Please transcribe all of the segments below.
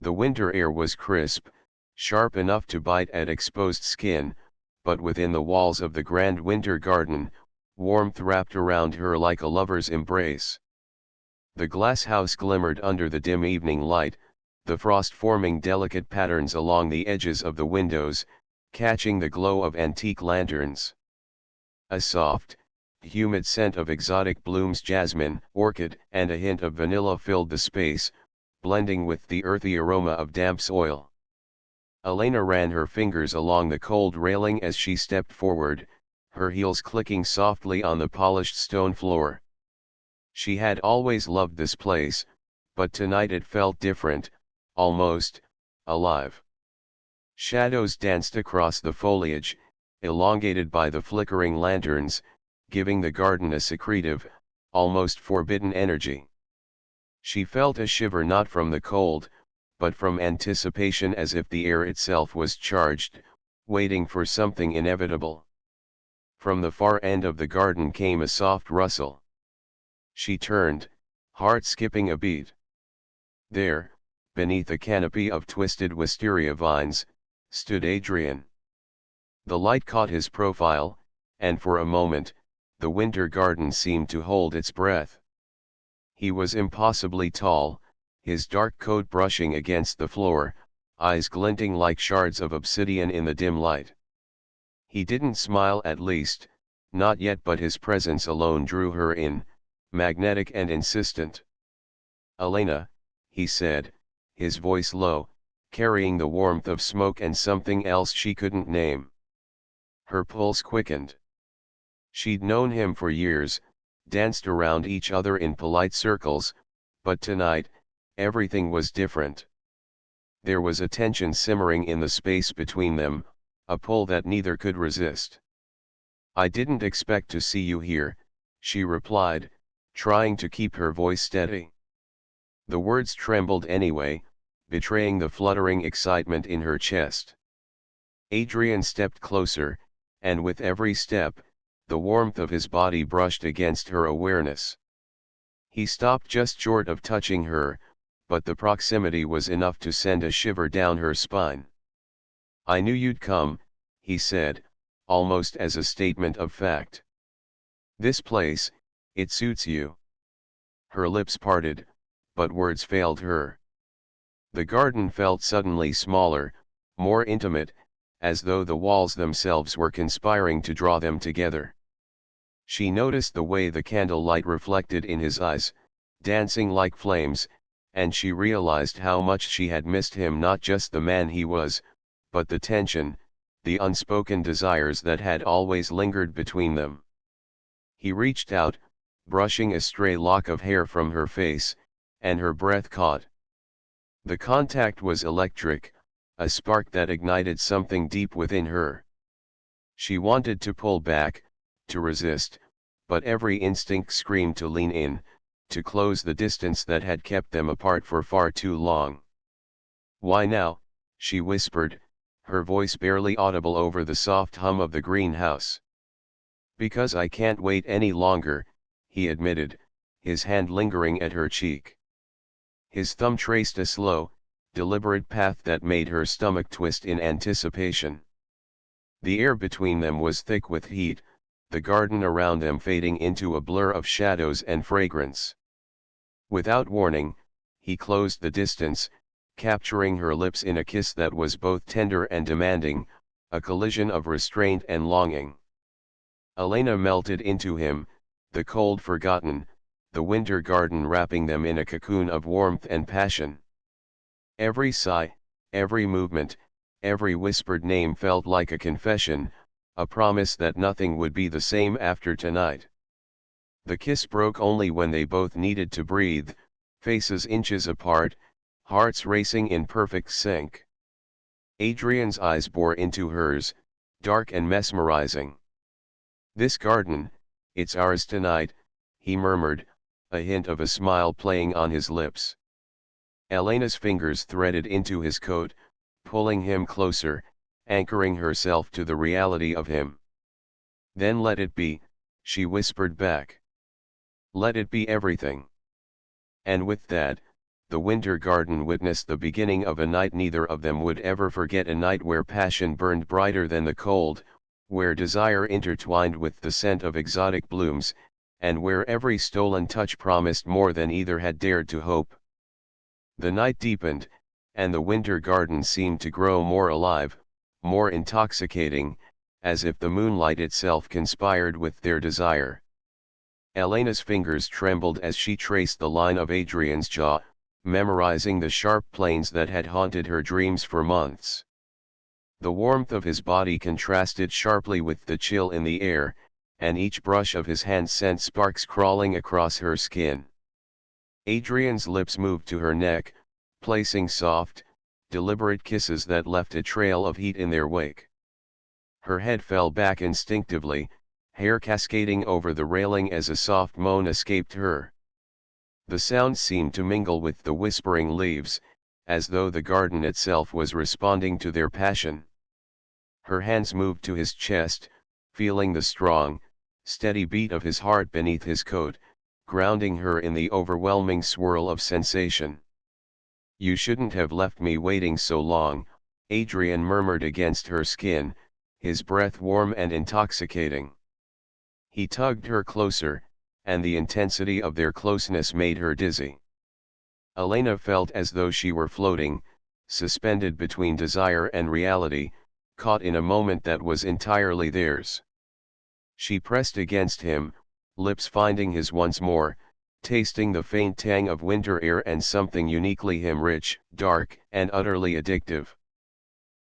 The winter air was crisp, sharp enough to bite at exposed skin, but within the walls of the grand winter garden, warmth wrapped around her like a lover's embrace. The glass house glimmered under the dim evening light, the frost forming delicate patterns along the edges of the windows, catching the glow of antique lanterns. A soft, humid scent of exotic blooms, jasmine, orchid, and a hint of vanilla filled the space, blending with the earthy aroma of damp soil. Elena ran her fingers along the cold railing as she stepped forward, her heels clicking softly on the polished stone floor. She had always loved this place, but tonight it felt different, almost alive. Shadows danced across the foliage, elongated by the flickering lanterns, giving the garden a secretive, almost forbidden energy. She felt a shiver not from the cold, but from anticipation, as if the air itself was charged, waiting for something inevitable. From the far end of the garden came a soft rustle. She turned, heart skipping a beat. There, beneath a canopy of twisted wisteria vines, stood Adrian. The light caught his profile, and for a moment, the winter garden seemed to hold its breath. He was impossibly tall, his dark coat brushing against the floor, eyes glinting like shards of obsidian in the dim light. He didn't smile, at least, not yet, but his presence alone drew her in, magnetic and insistent. "Elena," he said, his voice low, carrying the warmth of smoke and something else she couldn't name. Her pulse quickened. She'd known him for years, danced around each other in polite circles, but tonight, everything was different. There was a tension simmering in the space between them, a pull that neither could resist. "I didn't expect to see you here," she replied, trying to keep her voice steady. The words trembled anyway, betraying the fluttering excitement in her chest. Adrian stepped closer, and with every step, the warmth of his body brushed against her awareness. He stopped just short of touching her, but the proximity was enough to send a shiver down her spine. "I knew you'd come," he said, almost as a statement of fact. "This place, it suits you." Her lips parted, but words failed her. The garden felt suddenly smaller, more intimate, as though the walls themselves were conspiring to draw them together. She noticed the way the candlelight reflected in his eyes, dancing like flames, and she realized how much she had missed him, not just the man he was, but the tension, the unspoken desires that had always lingered between them. He reached out, brushing a stray lock of hair from her face, and her breath caught. The contact was electric, a spark that ignited something deep within her. She wanted to pull back, to resist, but every instinct screamed to lean in, to close the distance that had kept them apart for far too long. "Why now?" she whispered, her voice barely audible over the soft hum of the greenhouse. "Because I can't wait any longer," he admitted, his hand lingering at her cheek. His thumb traced a slow, deliberate path that made her stomach twist in anticipation. The air between them was thick with heat, the garden around them fading into a blur of shadows and fragrance. Without warning, he closed the distance, capturing her lips in a kiss that was both tender and demanding, a collision of restraint and longing. Elena melted into him, the cold forgotten, the winter garden wrapping them in a cocoon of warmth and passion. Every sigh, every movement, every whispered name felt like a confession, a promise that nothing would be the same after tonight. The kiss broke only when they both needed to breathe, faces inches apart, hearts racing in perfect sync. Adrian's eyes bore into hers, dark and mesmerizing. "This garden, it's ours tonight," he murmured, a hint of a smile playing on his lips. Elena's fingers threaded into his coat, pulling him closer, anchoring herself to the reality of him. "Then let it be," she whispered back. "Let it be everything." And with that, the Winter Garden witnessed the beginning of a night neither of them would ever forget, a night where passion burned brighter than the cold, where desire intertwined with the scent of exotic blooms, and where every stolen touch promised more than either had dared to hope. The night deepened, and the Winter Garden seemed to grow more alive, more intoxicating, as if the moonlight itself conspired with their desire. Elena's fingers trembled as she traced the line of Adrian's jaw, memorizing the sharp planes that had haunted her dreams for months. The warmth of his body contrasted sharply with the chill in the air, and each brush of his hand sent sparks crawling across her skin. Adrian's lips moved to her neck, placing soft, deliberate kisses that left a trail of heat in their wake. Her head fell back instinctively, hair cascading over the railing as a soft moan escaped her. The sound seemed to mingle with the whispering leaves, as though the garden itself was responding to their passion. Her hands moved to his chest, feeling the strong, steady beat of his heart beneath his coat, grounding her in the overwhelming swirl of sensation. "You shouldn't have left me waiting so long," Adrian murmured against her skin, his breath warm and intoxicating. He tugged her closer, and the intensity of their closeness made her dizzy. Elena felt as though she were floating, suspended between desire and reality, caught in a moment that was entirely theirs. She pressed against him, lips finding his once more, tasting the faint tang of winter air and something uniquely him, rich, dark, and utterly addictive.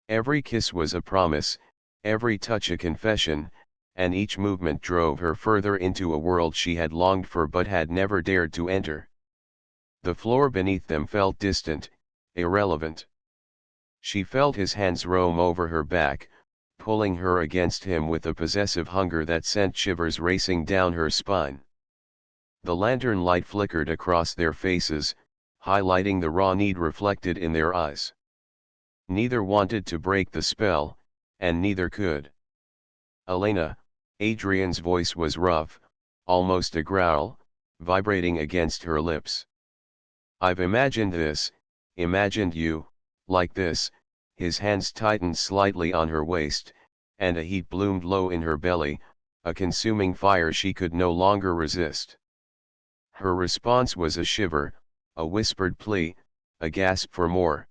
Every kiss was a promise, every touch a confession, and each movement drove her further into a world she had longed for but had never dared to enter. The floor beneath them felt distant, irrelevant. She felt his hands roam over her back, pulling her against him with a possessive hunger that sent shivers racing down her spine. The lantern light flickered across their faces, highlighting the raw need reflected in their eyes. Neither wanted to break the spell, and neither could. "Elena," Adrian's voice was rough, almost a growl, vibrating against her lips. "I've imagined this, imagined you, like this." His hands tightened slightly on her waist, and a heat bloomed low in her belly, a consuming fire she could no longer resist. Her response was a shiver, a whispered plea, a gasp for more.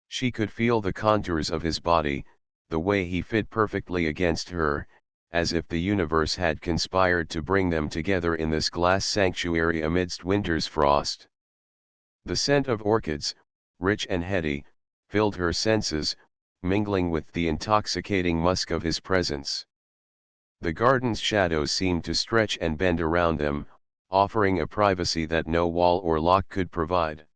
She could feel the contours of his body, the way he fit perfectly against her, as if the universe had conspired to bring them together in this glass sanctuary amidst winter's frost. The scent of orchids, rich and heady, filled her senses, mingling with the intoxicating musk of his presence. The garden's shadows seemed to stretch and bend around them, offering a privacy that no wall or lock could provide.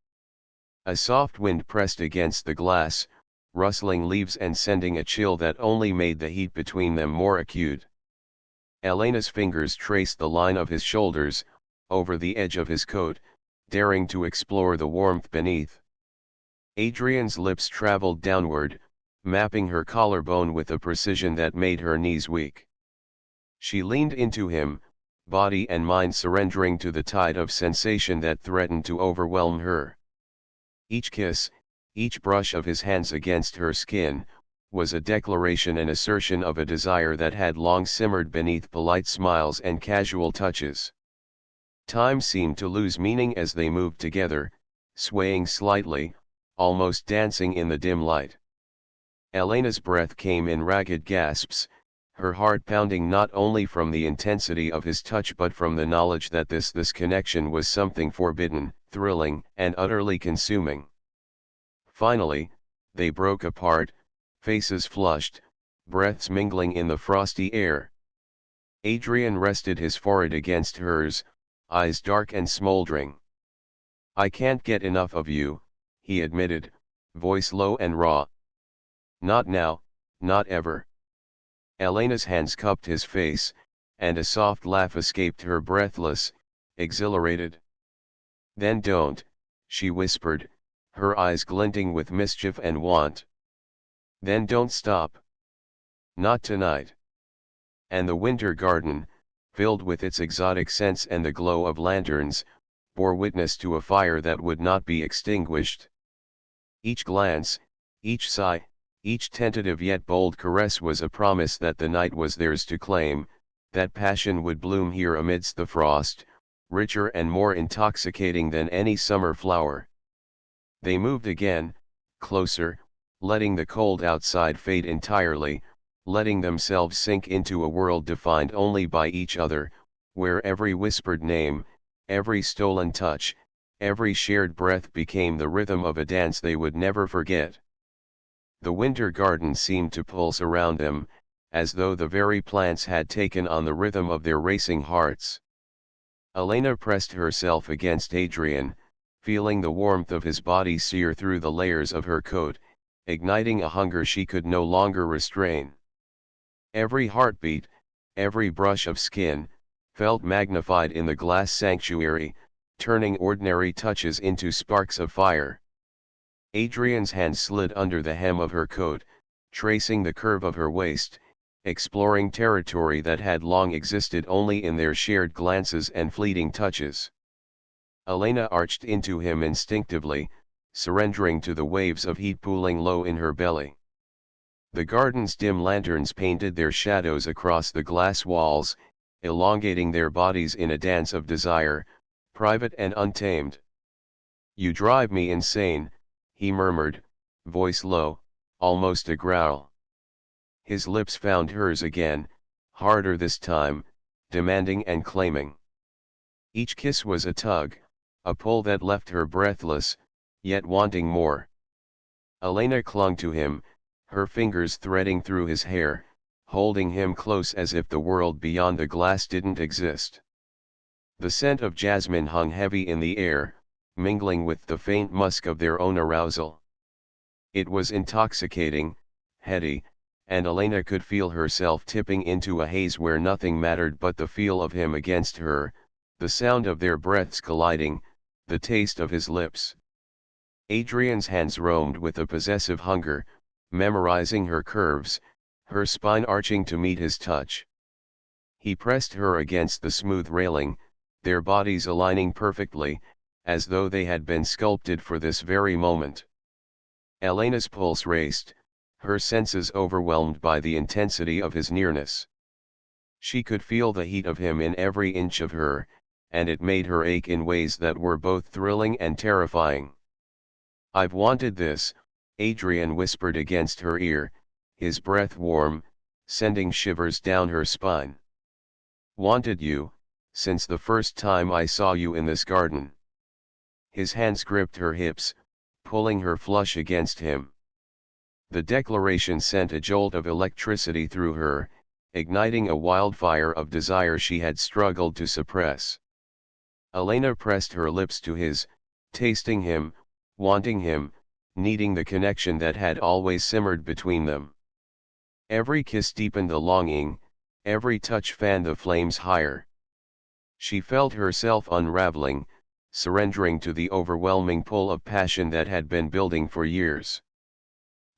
A soft wind pressed against the glass, rustling leaves and sending a chill that only made the heat between them more acute. Elena's fingers traced the line of his shoulders, over the edge of his coat, daring to explore the warmth beneath. Adrian's lips traveled downward, mapping her collarbone with a precision that made her knees weak. She leaned into him, body and mind surrendering to the tide of sensation that threatened to overwhelm her. Each kiss, each brush of his hands against her skin, was a declaration and assertion of a desire that had long simmered beneath polite smiles and casual touches. Time seemed to lose meaning as they moved together, swaying slightly, almost dancing in the dim light. Elena's breath came in ragged gasps, her heart pounding not only from the intensity of his touch but from the knowledge that this connection was something forbidden, thrilling, and utterly consuming. Finally, they broke apart, faces flushed, breaths mingling in the frosty air. Adrian rested his forehead against hers, eyes dark and smoldering. "I can't get enough of you," he admitted, voice low and raw. "Not now, not ever." Elena's hands cupped his face, and a soft laugh escaped her, breathless, exhilarated. "Then don't," she whispered, her eyes glinting with mischief and want. "Then don't stop. Not tonight." And the winter garden, filled with its exotic scents and the glow of lanterns, bore witness to a fire that would not be extinguished. Each glance, each sigh, each tentative yet bold caress was a promise that the night was theirs to claim, that passion would bloom here amidst the frost, richer and more intoxicating than any summer flower. They moved again, closer, letting the cold outside fade entirely, letting themselves sink into a world defined only by each other, where every whispered name, every stolen touch, every shared breath became the rhythm of a dance they would never forget. The winter garden seemed to pulse around them, as though the very plants had taken on the rhythm of their racing hearts. Elena pressed herself against Adrian, feeling the warmth of his body sear through the layers of her coat, igniting a hunger she could no longer restrain. Every heartbeat, every brush of skin, felt magnified in the glass sanctuary, turning ordinary touches into sparks of fire. Adrian's hand slid under the hem of her coat, tracing the curve of her waist, exploring territory that had long existed only in their shared glances and fleeting touches. Elena arched into him instinctively, surrendering to the waves of heat pooling low in her belly. The garden's dim lanterns painted their shadows across the glass walls, elongating their bodies in a dance of desire, private and untamed. "You drive me insane," he murmured, voice low, almost a growl. His lips found hers again, harder this time, demanding and claiming. Each kiss was a tug, a pull that left her breathless, yet wanting more. Elena clung to him, her fingers threading through his hair, holding him close as if the world beyond the glass didn't exist. The scent of jasmine hung heavy in the air, mingling with the faint musk of their own arousal. It was intoxicating, heady, and Elena could feel herself tipping into a haze where nothing mattered but the feel of him against her, the sound of their breaths colliding, the taste of his lips. Adrian's hands roamed with a possessive hunger, memorizing her curves, her spine arching to meet his touch. He pressed her against the smooth railing, their bodies aligning perfectly, as though they had been sculpted for this very moment. Elena's pulse raced, her senses overwhelmed by the intensity of his nearness. She could feel the heat of him in every inch of her, and it made her ache in ways that were both thrilling and terrifying. "I've wanted this," Adrian whispered against her ear, his breath warm, sending shivers down her spine. "Wanted you, since the first time I saw you in this garden." His hands gripped her hips, pulling her flush against him. The declaration sent a jolt of electricity through her, igniting a wildfire of desire she had struggled to suppress. Elena pressed her lips to his, tasting him, wanting him, needing the connection that had always simmered between them. Every kiss deepened the longing, every touch fanned the flames higher. She felt herself unraveling, surrendering to the overwhelming pull of passion that had been building for years.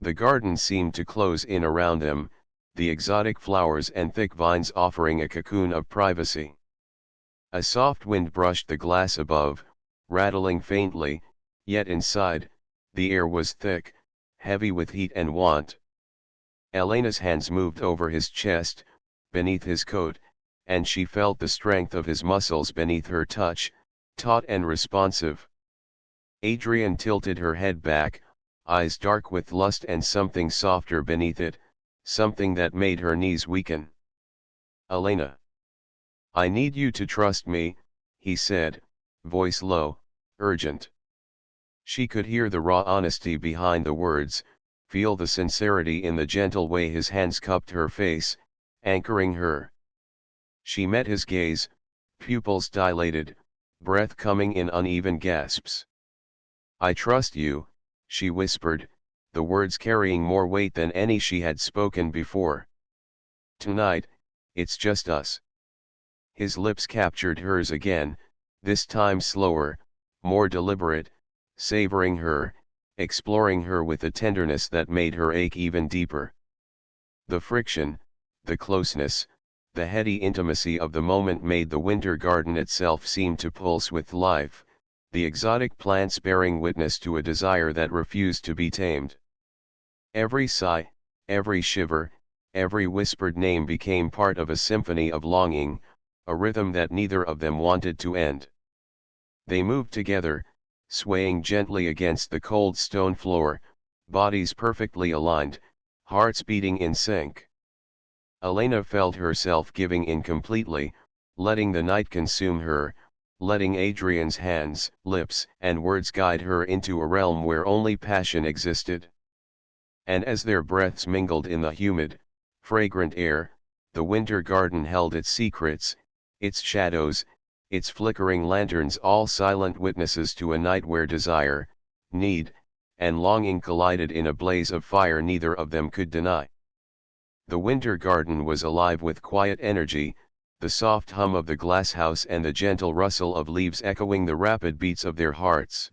The garden seemed to close in around them, the exotic flowers and thick vines offering a cocoon of privacy. A soft wind brushed the glass above, rattling faintly, yet inside, the air was thick, heavy with heat and want. Elena's hands moved over his chest, beneath his coat, and she felt the strength of his muscles beneath her touch, taut and responsive. Adrian tilted her head back, eyes dark with lust and something softer beneath it, something that made her knees weaken. "Elena. I need you to trust me," he said, voice low, urgent. She could hear the raw honesty behind the words, feel the sincerity in the gentle way his hands cupped her face, anchoring her. She met his gaze, pupils dilated, breath coming in uneven gasps. "I trust you," she whispered, the words carrying more weight than any she had spoken before. "Tonight, it's just us." His lips captured hers again, this time slower, more deliberate, savoring her, exploring her with a tenderness that made her ache even deeper. The friction, the closeness, The heady intimacy of the moment made the winter garden itself seem to pulse with life, the exotic plants bearing witness to a desire that refused to be tamed. Every sigh, every shiver, every whispered name became part of a symphony of longing, a rhythm that neither of them wanted to end. They moved together, swaying gently against the cold stone floor, bodies perfectly aligned, hearts beating in sync. Elena felt herself giving in completely, letting the night consume her, letting Adrian's hands, lips, and words guide her into a realm where only passion existed. And as their breaths mingled in the humid, fragrant air, the winter garden held its secrets, its shadows, its flickering lanterns, all silent witnesses to a night where desire, need, and longing collided in a blaze of fire neither of them could deny. The winter garden was alive with quiet energy, the soft hum of the glasshouse and the gentle rustle of leaves echoing the rapid beats of their hearts.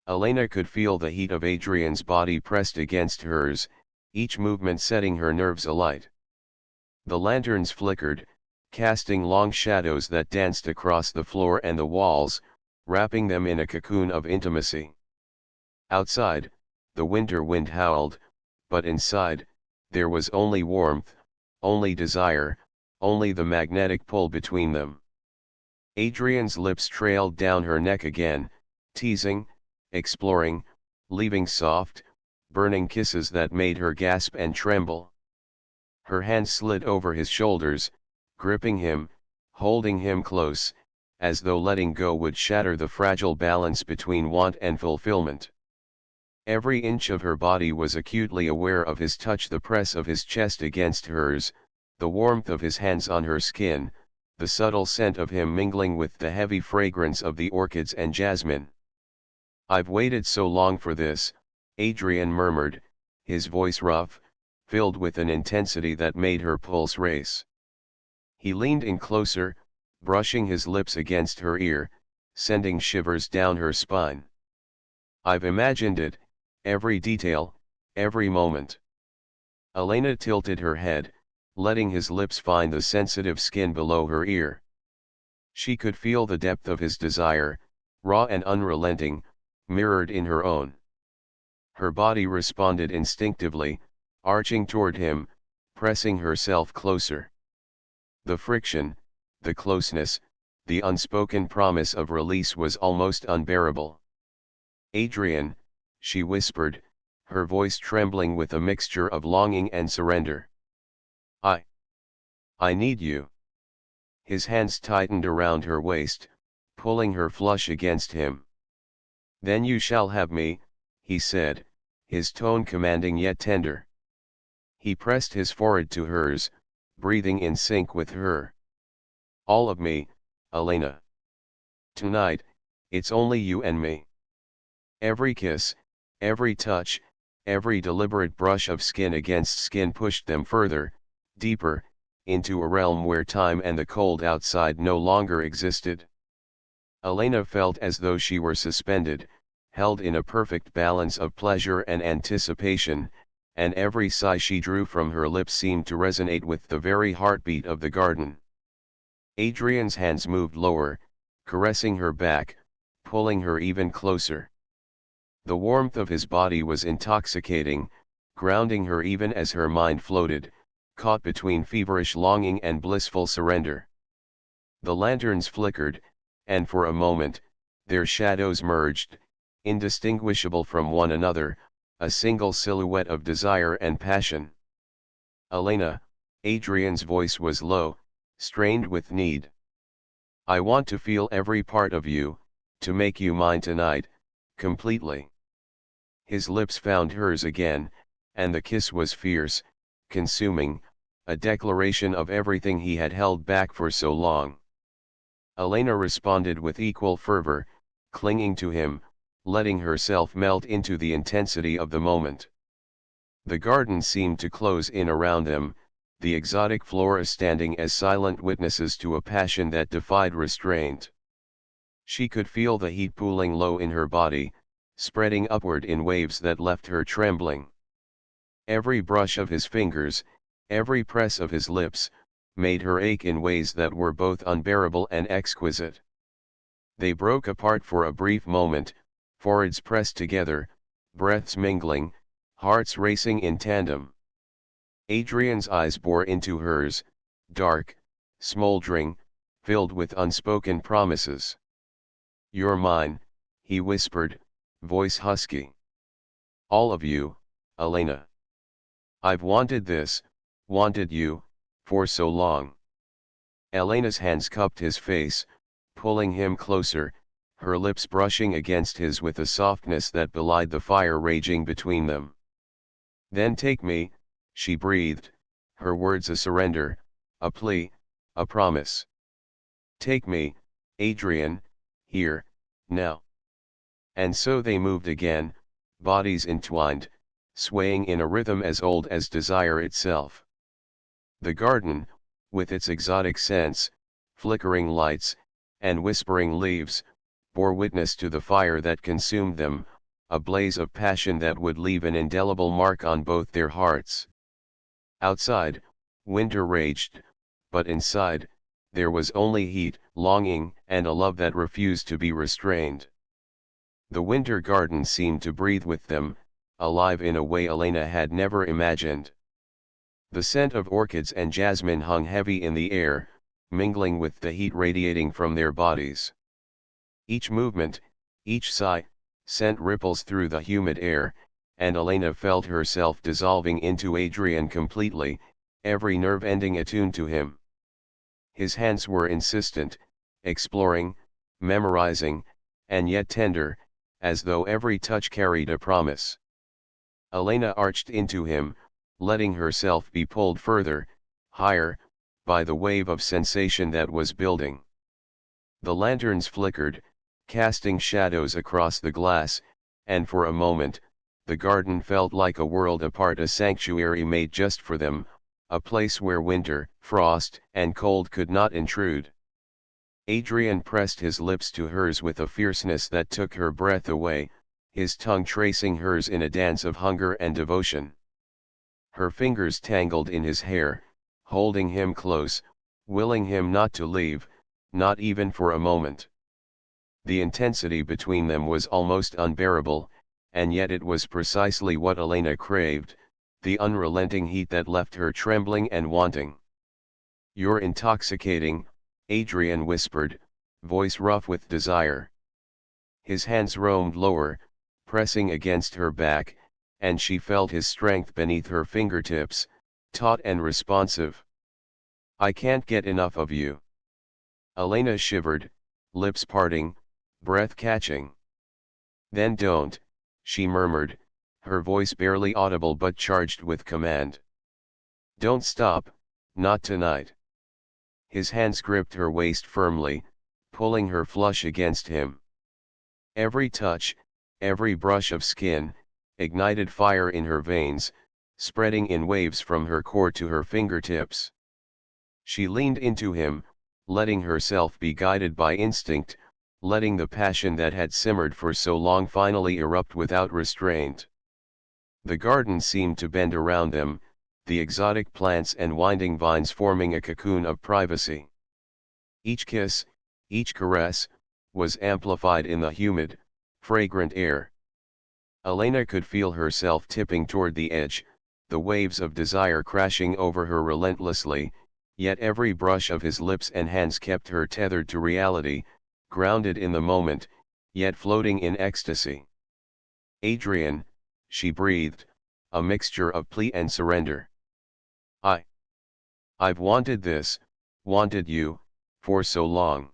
Elena could feel the heat of Adrian's body pressed against hers, each movement setting her nerves alight. The lanterns flickered, casting long shadows that danced across the floor and the walls, wrapping them in a cocoon of intimacy. Outside, the winter wind howled, but inside, there was only warmth, only desire, only the magnetic pull between them. Adrian's lips trailed down her neck again, teasing, exploring, leaving soft, burning kisses that made her gasp and tremble. Her hands slid over his shoulders, gripping him, holding him close, as though letting go would shatter the fragile balance between want and fulfillment. Every inch of her body was acutely aware of his touch, the press of his chest against hers, the warmth of his hands on her skin, the subtle scent of him mingling with the heavy fragrance of the orchids and jasmine. "I've waited so long for this," Adrian murmured, his voice rough, filled with an intensity that made her pulse race. He leaned in closer, brushing his lips against her ear, sending shivers down her spine. "I've imagined it, every detail, every moment." Elena tilted her head, letting his lips find the sensitive skin below her ear. She could feel the depth of his desire, raw and unrelenting, mirrored in her own. Her body responded instinctively, arching toward him, pressing herself closer. The friction, the closeness, the unspoken promise of release was almost unbearable. "Adrian," she whispered, her voice trembling with a mixture of longing and surrender. I need you." His hands tightened around her waist, pulling her flush against him. "Then you shall have me," he said, his tone commanding yet tender. He pressed his forehead to hers, breathing in sync with her. "All of me, Elena. Tonight, it's only you and me." Every kiss, every touch, every deliberate brush of skin against skin pushed them further, deeper, into a realm where time and the cold outside no longer existed. Elena felt as though she were suspended, held in a perfect balance of pleasure and anticipation, and every sigh she drew from her lips seemed to resonate with the very heartbeat of the garden. Adrian's hands moved lower, caressing her back, pulling her even closer. The warmth of his body was intoxicating, grounding her even as her mind floated, caught between feverish longing and blissful surrender. The lanterns flickered, and for a moment, their shadows merged, indistinguishable from one another, a single silhouette of desire and passion. "Elena," Adrian's voice was low, strained with need. "I want to feel every part of you, to make you mine tonight, completely." His lips found hers again, and the kiss was fierce, consuming, a declaration of everything he had held back for so long. Elena responded with equal fervor, clinging to him, letting herself melt into the intensity of the moment. The garden seemed to close in around them, the exotic flora standing as silent witnesses to a passion that defied restraint. She could feel the heat pooling low in her body, spreading upward in waves that left her trembling. Every brush of his fingers, every press of his lips, made her ache in ways that were both unbearable and exquisite. They broke apart for a brief moment, foreheads pressed together, breaths mingling, hearts racing in tandem. Adrian's eyes bore into hers, dark, smoldering, filled with unspoken promises. "You're mine," he whispered, voice husky. "All of you, Elena. I've wanted this, wanted you, for so long." Elena's hands cupped his face, pulling him closer, her lips brushing against his with a softness that belied the fire raging between them. "Then take me," she breathed, her words a surrender, a plea, a promise. "Take me, Adrian, here, now." And so they moved again, bodies entwined, swaying in a rhythm as old as desire itself. The garden, with its exotic scents, flickering lights, and whispering leaves, bore witness to the fire that consumed them, a blaze of passion that would leave an indelible mark on both their hearts. Outside, winter raged, but inside, there was only heat, longing, and a love that refused to be restrained. The winter garden seemed to breathe with them, alive in a way Elena had never imagined. The scent of orchids and jasmine hung heavy in the air, mingling with the heat radiating from their bodies. Each movement, each sigh, sent ripples through the humid air, and Elena felt herself dissolving into Adrian completely, every nerve ending attuned to him. His hands were insistent, exploring, memorizing, and yet tender, as though every touch carried a promise. Elena arched into him, letting herself be pulled further, higher, by the wave of sensation that was building. The lanterns flickered, casting shadows across the glass, and for a moment, the garden felt like a world apart, a sanctuary made just for them, a place where winter, frost, and cold could not intrude. Adrian pressed his lips to hers with a fierceness that took her breath away, his tongue tracing hers in a dance of hunger and devotion. Her fingers tangled in his hair, holding him close, willing him not to leave, not even for a moment. The intensity between them was almost unbearable, and yet it was precisely what Elena craved, the unrelenting heat that left her trembling and wanting. "You're intoxicating," Adrian whispered, voice rough with desire. His hands roamed lower, pressing against her back, and she felt his strength beneath her fingertips, taut and responsive. "I can't get enough of you." Elena shivered, lips parting, breath catching. "Then don't," she murmured, her voice barely audible but charged with command. "Don't stop, not tonight." His hands gripped her waist firmly, pulling her flush against him. Every touch, every brush of skin, ignited fire in her veins, spreading in waves from her core to her fingertips. She leaned into him, letting herself be guided by instinct, letting the passion that had simmered for so long finally erupt without restraint. The garden seemed to bend around them, the exotic plants and winding vines forming a cocoon of privacy. Each kiss, each caress, was amplified in the humid, fragrant air. Elena could feel herself tipping toward the edge, the waves of desire crashing over her relentlessly, yet every brush of his lips and hands kept her tethered to reality, grounded in the moment, yet floating in ecstasy. "Adrian," she breathed, a mixture of plea and surrender. I've wanted this, wanted you, for so long."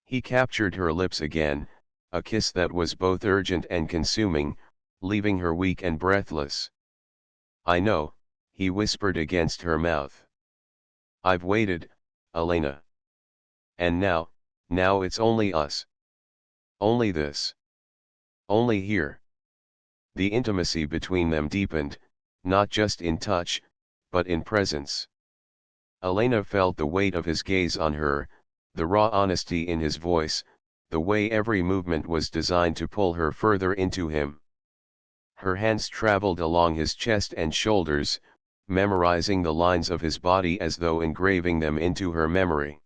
He captured her lips again, a kiss that was both urgent and consuming, leaving her weak and breathless. "I know," he whispered against her mouth. "I've waited, Elena. And now it's only us. Only this. Only here." The intimacy between them deepened, not just in touch, but in presence. Elena felt the weight of his gaze on her, the raw honesty in his voice, the way every movement was designed to pull her further into him. Her hands traveled along his chest and shoulders, memorizing the lines of his body as though engraving them into her memory.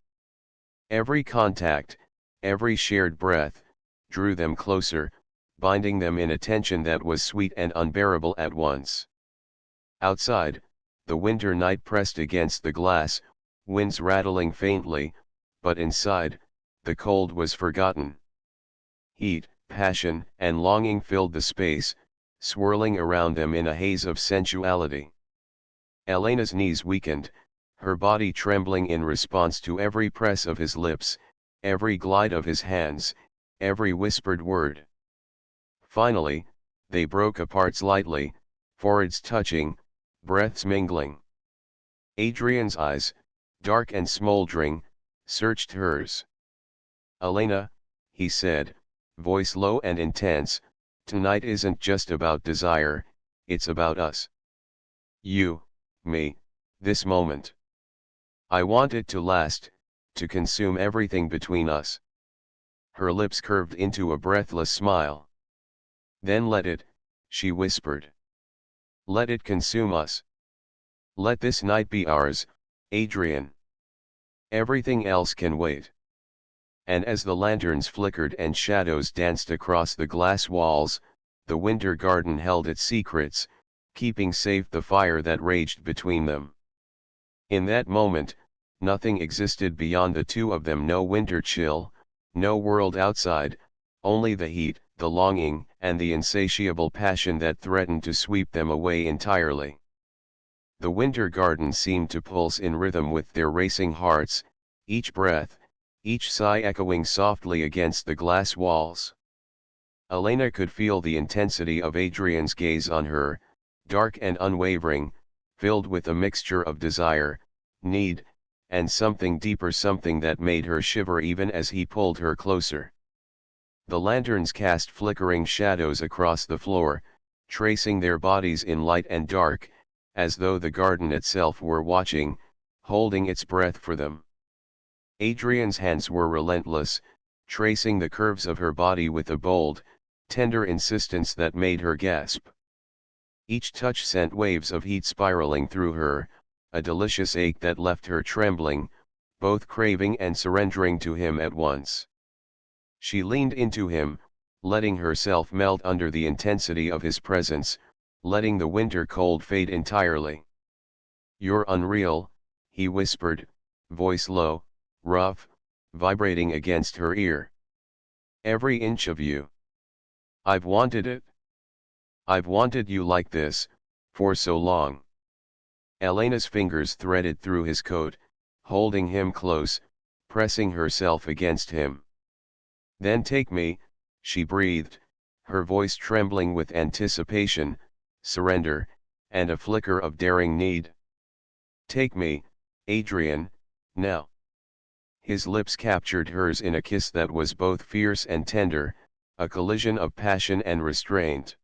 Every contact, every shared breath, drew them closer, binding them in a tension that was sweet and unbearable at once. Outside, the winter night pressed against the glass, winds rattling faintly, but inside, the cold was forgotten. Heat, passion, and longing filled the space, swirling around them in a haze of sensuality. Elena's knees weakened, her body trembling in response to every press of his lips, every glide of his hands, every whispered word. Finally, they broke apart slightly, foreheads touching, breaths mingling. Adrian's eyes, dark and smoldering, searched hers. "Elena," he said, voice low and intense, "tonight isn't just about desire, it's about us. You, me, this moment. I want it to last, to consume everything between us." Her lips curved into a breathless smile. "Then let it," she whispered. "Let it consume us. Let this night be ours, Adrian. Everything else can wait." And as the lanterns flickered and shadows danced across the glass walls, the winter garden held its secrets, keeping safe the fire that raged between them. In that moment, nothing existed beyond the two of them, no winter chill, no world outside, only the heat, the longing, and the insatiable passion that threatened to sweep them away entirely. The winter garden seemed to pulse in rhythm with their racing hearts, each breath, each sigh echoing softly against the glass walls. Elena could feel the intensity of Adrian's gaze on her, dark and unwavering, filled with a mixture of desire, need, and something deeper, something that made her shiver even as he pulled her closer. The lanterns cast flickering shadows across the floor, tracing their bodies in light and dark, as though the garden itself were watching, holding its breath for them. Adrian's hands were relentless, tracing the curves of her body with a bold, tender insistence that made her gasp. Each touch sent waves of heat spiraling through her, a delicious ache that left her trembling, both craving and surrendering to him at once. She leaned into him, letting herself melt under the intensity of his presence, letting the winter cold fade entirely. "You're unreal," he whispered, voice low, rough, vibrating against her ear. "Every inch of you. I've wanted it. I've wanted you like this, for so long." Elena's fingers threaded through his coat, holding him close, pressing herself against him. "Then take me," she breathed, her voice trembling with anticipation, surrender, and a flicker of daring need. "Take me, Adrian, now." His lips captured hers in a kiss that was both fierce and tender, a collision of passion and restraint.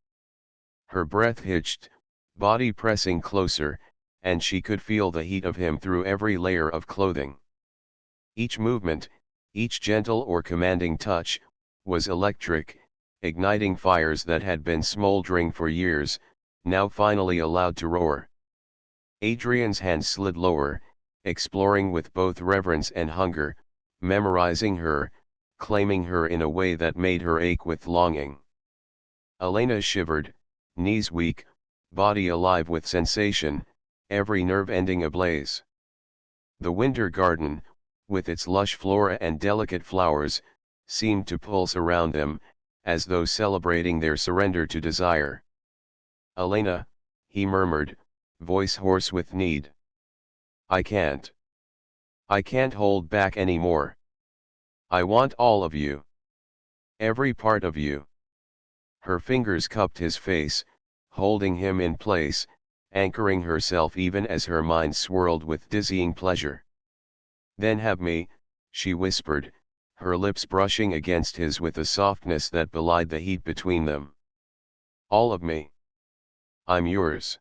Her breath hitched, body pressing closer, and she could feel the heat of him through every layer of clothing. Each movement, each gentle or commanding touch, was electric, igniting fires that had been smoldering for years, now finally allowed to roar. Adrian's hand slid lower, exploring with both reverence and hunger, memorizing her, claiming her in a way that made her ache with longing. Elena shivered, knees weak, body alive with sensation, every nerve ending ablaze. The winter garden, with its lush flora and delicate flowers, seemed to pulse around them, as though celebrating their surrender to desire. "Elena," he murmured, voice hoarse with need. I can't hold back anymore. I want all of you. Every part of you." Her fingers cupped his face, holding him in place, anchoring herself even as her mind swirled with dizzying pleasure. "Then have me," she whispered, her lips brushing against his with a softness that belied the heat between them. "All of me. I'm yours."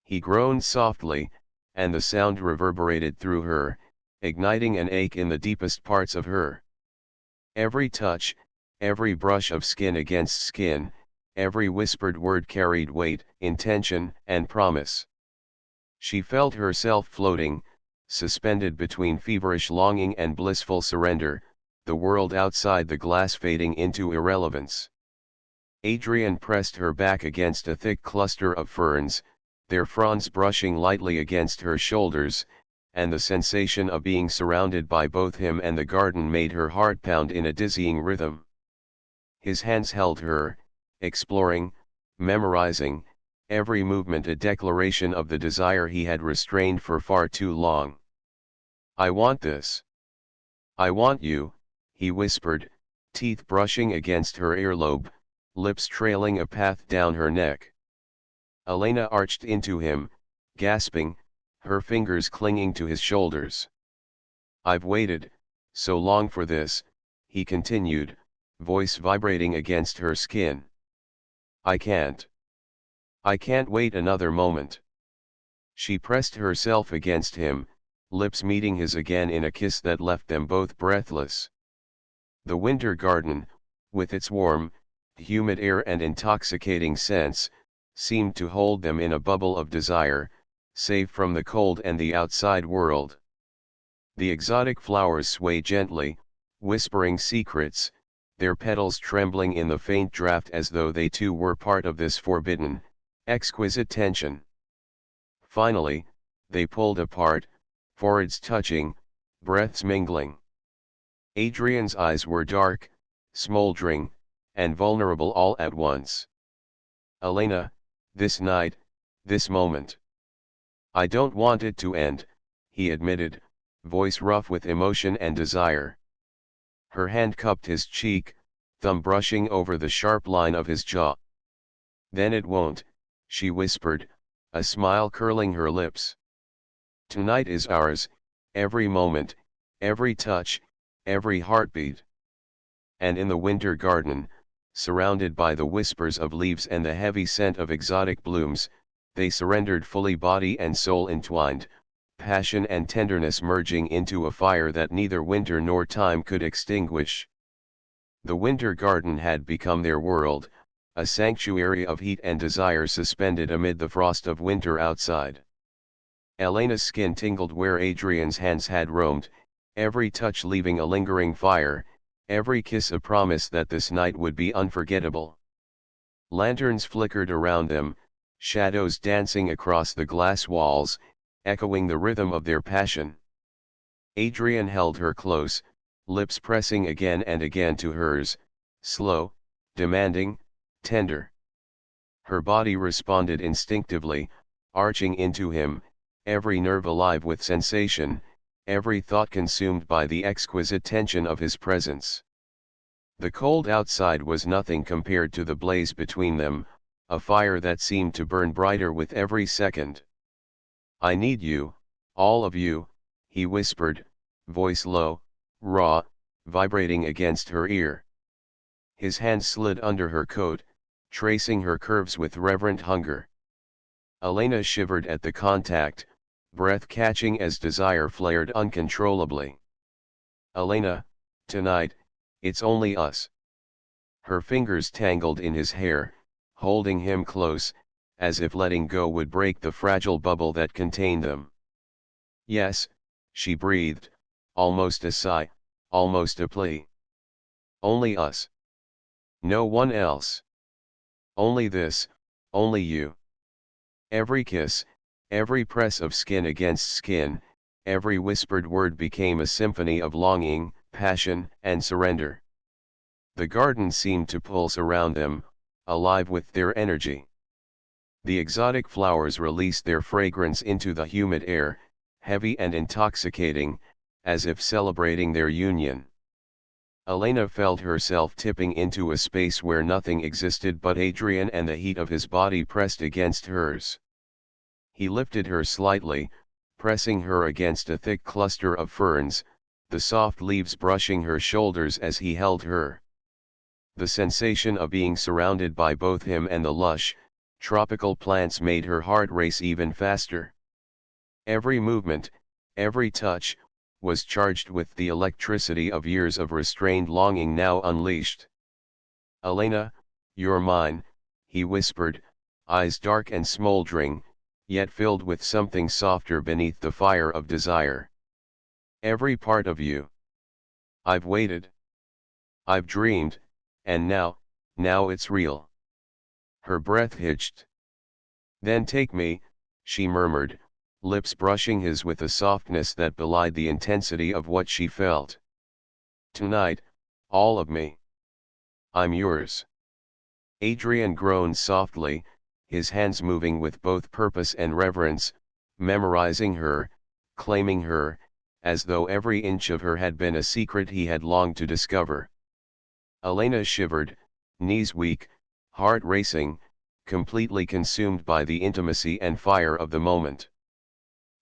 He groaned softly, and the sound reverberated through her, igniting an ache in the deepest parts of her. Every touch, every brush of skin against skin, every whispered word carried weight, intention, and promise. She felt herself floating, suspended between feverish longing and blissful surrender, the world outside the glass fading into irrelevance. Adrian pressed her back against a thick cluster of ferns, their fronds brushing lightly against her shoulders, and the sensation of being surrounded by both him and the garden made her heart pound in a dizzying rhythm. His hands held her, exploring, memorizing, every movement a declaration of the desire he had restrained for far too long. "I want this. I want you," he whispered, teeth brushing against her earlobe, lips trailing a path down her neck. Elena arched into him, gasping, her fingers clinging to his shoulders. "I've waited so long for this," he continued, voice vibrating against her skin. I can't wait another moment." She pressed herself against him, lips meeting his again in a kiss that left them both breathless. The winter garden, with its warm, humid air and intoxicating scents, seemed to hold them in a bubble of desire, safe from the cold and the outside world. The exotic flowers sway gently, whispering secrets, their petals trembling in the faint draught as though they too were part of this forbidden, exquisite tension. Finally, they pulled apart, foreheads touching, breaths mingling. Adrian's eyes were dark, smoldering, and vulnerable all at once. "Elena, this night, this moment. I don't want it to end," he admitted, voice rough with emotion and desire. Her hand cupped his cheek, thumb brushing over the sharp line of his jaw. "Then it won't," she whispered, a smile curling her lips. "Tonight is ours, every moment, every touch, every heartbeat." And in the winter garden, surrounded by the whispers of leaves and the heavy scent of exotic blooms, they surrendered fully, body and soul entwined, passion and tenderness merging into a fire that neither winter nor time could extinguish. The winter garden had become their world, a sanctuary of heat and desire suspended amid the frost of winter outside. Elena's skin tingled where Adrian's hands had roamed, every touch leaving a lingering fire, every kiss a promise that this night would be unforgettable. Lanterns flickered around them, shadows dancing across the glass walls, echoing the rhythm of their passion. Adrian held her close, lips pressing again and again to hers, slow, demanding, tender. Her body responded instinctively, arching into him, every nerve alive with sensation, every thought consumed by the exquisite tension of his presence. The cold outside was nothing compared to the blaze between them, a fire that seemed to burn brighter with every second. "I need you, all of you," he whispered, voice low, raw, vibrating against her ear. His hand slid under her coat, tracing her curves with reverent hunger. Elena shivered at the contact, breath catching as desire flared uncontrollably. "Elena, tonight, it's only us." Her fingers tangled in his hair, holding him close, as if letting go would break the fragile bubble that contained them. "Yes," she breathed, almost a sigh, almost a plea. "Only us. No one else. Only this, only you." Every kiss, every press of skin against skin, every whispered word became a symphony of longing, passion, and surrender. The garden seemed to pulse around them, alive with their energy. The exotic flowers released their fragrance into the humid air, heavy and intoxicating, as if celebrating their union. Elena felt herself tipping into a space where nothing existed but Adrian and the heat of his body pressed against hers. He lifted her slightly, pressing her against a thick cluster of ferns, the soft leaves brushing her shoulders as he held her. The sensation of being surrounded by both him and the lush, tropical plants made her heart race even faster. Every movement, every touch, was charged with the electricity of years of restrained longing now unleashed. "Elena, you're mine," he whispered, eyes dark and smoldering, yet filled with something softer beneath the fire of desire. Every part of you. I've waited. I've dreamed, and now it's real. Her breath hitched. Then take me, she murmured, lips brushing his with a softness that belied the intensity of what she felt. Tonight, all of me. I'm yours. Adrian groaned softly, his hands moving with both purpose and reverence, memorizing her, claiming her, as though every inch of her had been a secret he had longed to discover. Elena shivered, knees weak, heart racing, completely consumed by the intimacy and fire of the moment.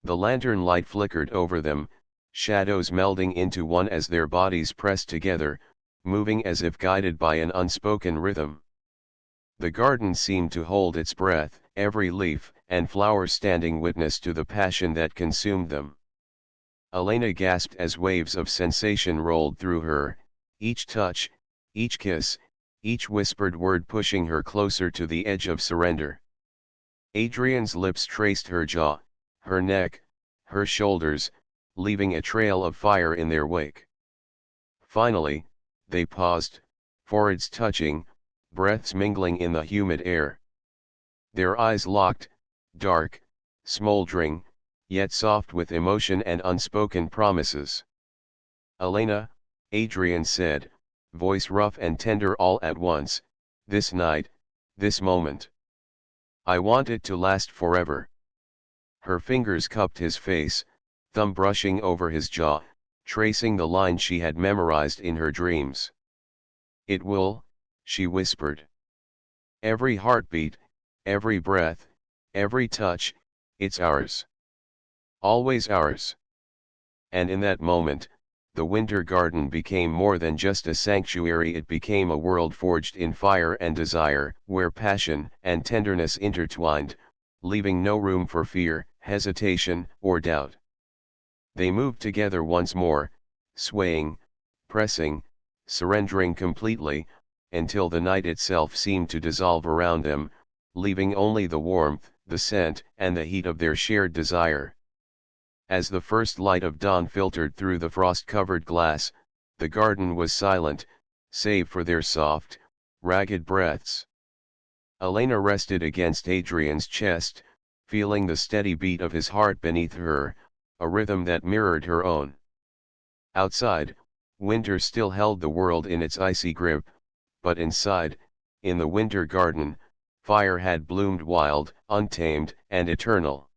The lantern light flickered over them, shadows melding into one as their bodies pressed together, moving as if guided by an unspoken rhythm. The garden seemed to hold its breath, every leaf and flower standing witness to the passion that consumed them. Elena gasped as waves of sensation rolled through her, each touch, each kiss, each whispered word pushing her closer to the edge of surrender. Adrian's lips traced her jaw, her neck, her shoulders, leaving a trail of fire in their wake. Finally, they paused, foreheads touching, breaths mingling in the humid air. Their eyes locked, dark, smoldering, yet soft with emotion and unspoken promises. Elena, Adrian said, voice rough and tender all at once, this night, this moment. I want it to last forever. Her fingers cupped his face, thumb brushing over his jaw, tracing the line she had memorized in her dreams. It will, she whispered. Every heartbeat, every breath, every touch, it's ours. Always ours. And in that moment, the winter garden became more than just a sanctuary, it became a world forged in fire and desire, where passion and tenderness intertwined, leaving no room for fear, hesitation, or doubt. They moved together once more, swaying, pressing, surrendering completely, until the night itself seemed to dissolve around them, leaving only the warmth, the scent, and the heat of their shared desire. As the first light of dawn filtered through the frost-covered glass, the garden was silent, save for their soft, ragged breaths. Elena rested against Adrian's chest, feeling the steady beat of his heart beneath her, a rhythm that mirrored her own. Outside, winter still held the world in its icy grip, but inside, in the winter garden, fire had bloomed wild, untamed, and eternal.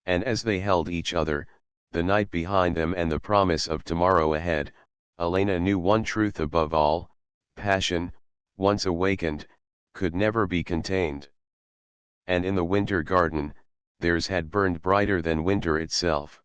And as they held each other, the night behind them and the promise of tomorrow ahead, Elena knew one truth above all: passion, once awakened, could never be contained. And in the winter garden, theirs had burned brighter than winter itself.